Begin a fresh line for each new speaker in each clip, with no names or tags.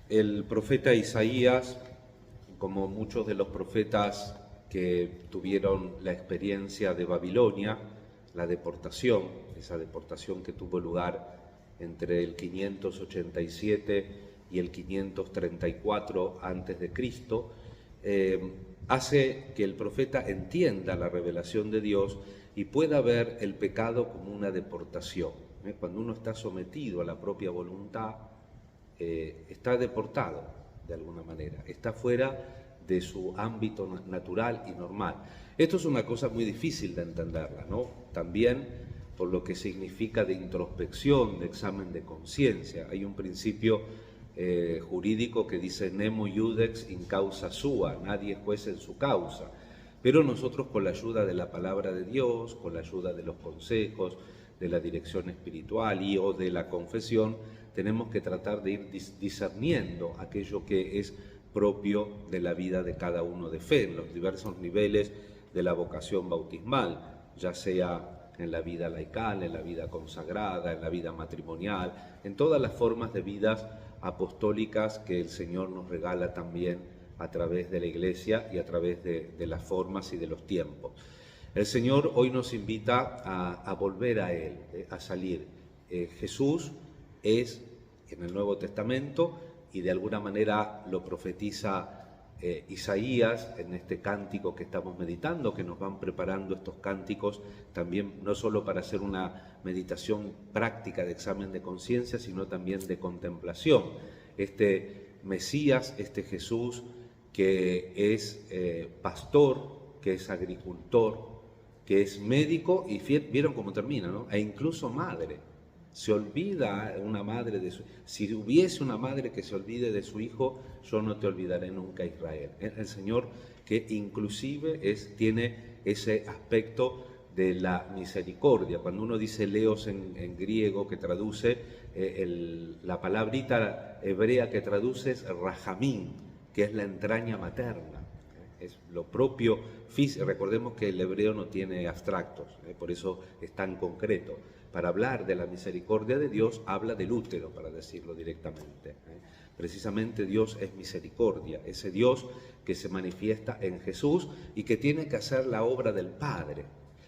El profeta Isaías, como muchos de los profetas que tuvieron la experiencia de Babilonia, la deportación, esa deportación que tuvo lugar entre el 587 y el 534 a.C., hace que el profeta entienda la revelación de Dios y pueda ver el pecado como una deportación. Cuando uno está sometido a la propia voluntad, está deportado de alguna manera, está fuera de su ámbito natural y normal. Esto es una cosa muy difícil de entenderla, ¿no? También por lo que significa de introspección, de examen de conciencia. Hay un principio jurídico que dice nemo iudex in causa sua, nadie es juez en su causa. Pero nosotros, con la ayuda de la palabra de Dios, con la ayuda de los consejos, de la dirección espiritual y o de la confesión, tenemos que tratar de ir discerniendo aquello que es propio de la vida de cada uno de fe, en los diversos niveles de la vocación bautismal, ya sea en la vida laical, en la vida consagrada, en la vida matrimonial, en todas las formas de vidas apostólicas que el Señor nos regala también a través de la Iglesia y a través de las formas y de los tiempos. El Señor hoy nos invita a volver a Él, a salir. Jesús es, en el Nuevo Testamento, y de alguna manera lo profetiza Isaías en este cántico que estamos meditando, que nos van preparando estos cánticos también no solo para hacer una meditación práctica de examen de conciencia, sino también de contemplación. Este Mesías, este Jesús que es pastor, que es agricultor, que es médico y vieron cómo termina, ¿no? E incluso madre. Se olvida una madre de su... Si hubiese una madre que se olvide de su hijo, yo no te olvidaré nunca, Israel. El Señor que inclusive tiene ese aspecto de la misericordia. Cuando uno dice leos en griego, que traduce, la palabrita hebrea que traduce es rajamín, que es la entraña materna. Es lo propio físico. Recordemos que el hebreo no tiene abstractos, por eso es tan concreto. Para hablar de la misericordia de Dios, habla del útero, para decirlo directamente. Precisamente Dios es misericordia, ese Dios que se manifiesta en Jesús y que tiene que hacer la obra del Padre.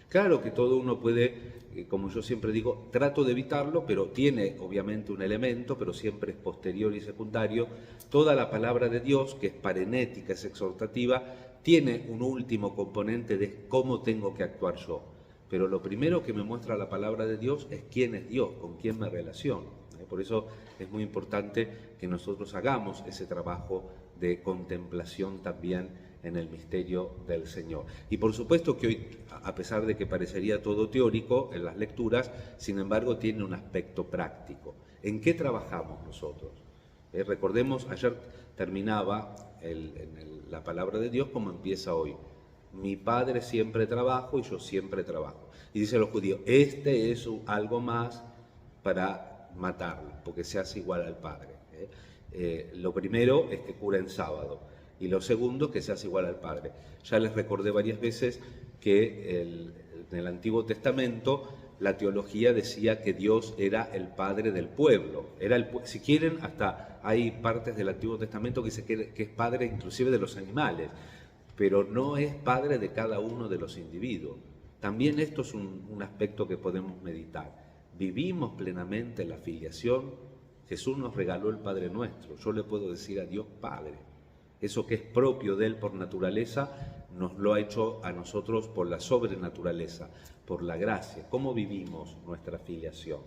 Claro que todo uno puede, como yo siempre digo, trato de evitarlo, pero tiene obviamente un elemento, pero siempre es posterior y secundario. Toda la palabra de Dios, que es parenética, es exhortativa, tiene un último componente de cómo tengo que actuar yo. Pero lo primero que me muestra la palabra de Dios es quién es Dios, con quién me relaciono. Por eso es muy importante que nosotros hagamos ese trabajo de contemplación también en el misterio del Señor. Y por supuesto que hoy, a pesar de que parecería todo teórico en las lecturas, sin embargo tiene un aspecto práctico. ¿En qué trabajamos nosotros? Recordemos, ayer terminaba la palabra de Dios como empieza hoy. Mi padre siempre trabajo y yo siempre trabajo. Y dicen los judíos, este es algo más para matarlo, porque se hace igual al padre. Lo primero es que cura en sábado y lo segundo que se hace igual al padre. Ya les recordé varias veces que en el Antiguo Testamento la teología decía que Dios era el padre del pueblo. Si quieren, hasta hay partes del Antiguo Testamento que dice que es padre inclusive de los animales, pero no es padre de cada uno de los individuos. También esto es un aspecto que podemos meditar. ¿Vivimos plenamente la filiación? Jesús nos regaló el Padre Nuestro. Yo le puedo decir a Dios Padre. Eso que es propio de Él por naturaleza, nos lo ha hecho a nosotros por la sobrenaturaleza, por la gracia. ¿Cómo vivimos nuestra filiación?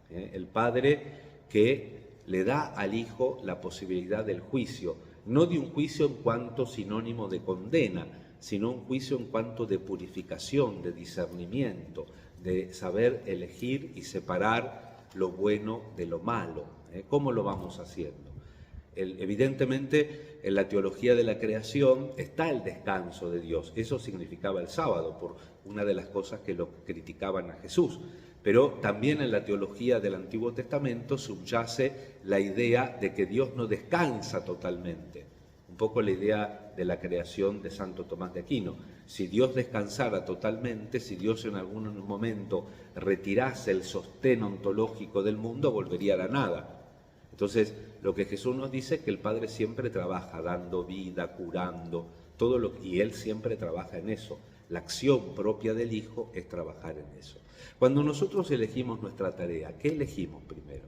El Padre que le da al Hijo la posibilidad del juicio, no de un juicio en cuanto sinónimo de condena, sino un juicio en cuanto de purificación, de discernimiento, de saber elegir y separar lo bueno de lo malo. ¿Cómo lo vamos haciendo? Evidentemente, en la teología de la creación está el descanso de Dios. Eso significaba el sábado, por una de las cosas que lo criticaban a Jesús. Pero también en la teología del Antiguo Testamento subyace la idea de que Dios no descansa totalmente. Un poco la idea de la creación de Santo Tomás de Aquino. Si Dios descansara totalmente, si Dios en algún momento retirase el sostén ontológico del mundo, volvería a la nada. Entonces, lo que Jesús nos dice es que el Padre siempre trabaja dando vida, curando, y Él siempre trabaja en eso. La acción propia del Hijo es trabajar en eso. Cuando nosotros elegimos nuestra tarea, ¿qué elegimos primero?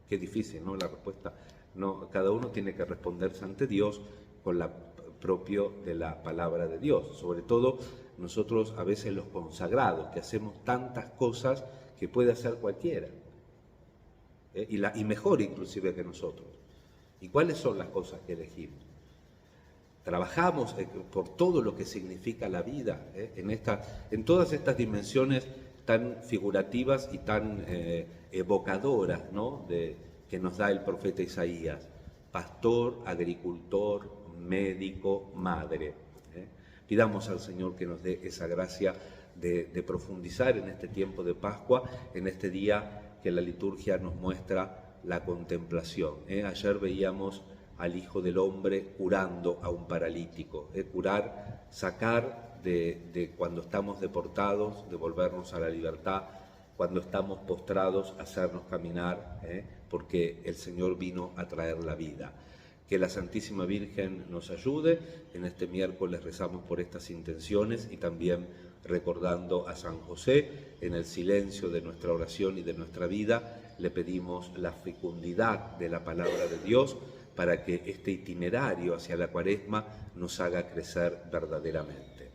Qué difícil, ¿no? La respuesta, no, cada uno tiene que responderse ante Dios con la propio de la palabra de Dios. Sobre todo nosotros a veces los consagrados, que hacemos tantas cosas que puede hacer cualquiera. Y mejor inclusive que nosotros. ¿Y cuáles son las cosas que elegimos? Trabajamos por todo lo que significa la vida, en todas estas dimensiones tan figurativas y tan evocadoras, ¿no? Que nos da el profeta Isaías: pastor, agricultor, médico, madre. Pidamos al Señor que nos dé esa gracia de profundizar en este tiempo de Pascua, en este día que la liturgia nos muestra la contemplación. Ayer veíamos al Hijo del Hombre curando a un paralítico. Curar, sacar de cuando estamos deportados, devolvernos a la libertad, cuando estamos postrados, hacernos caminar, porque el Señor vino a traer la vida. Que la Santísima Virgen nos ayude. En este miércoles rezamos por estas intenciones y también recordando a San José, en el silencio de nuestra oración y de nuestra vida, le pedimos la fecundidad de la palabra de Dios para que este itinerario hacia la Cuaresma nos haga crecer verdaderamente.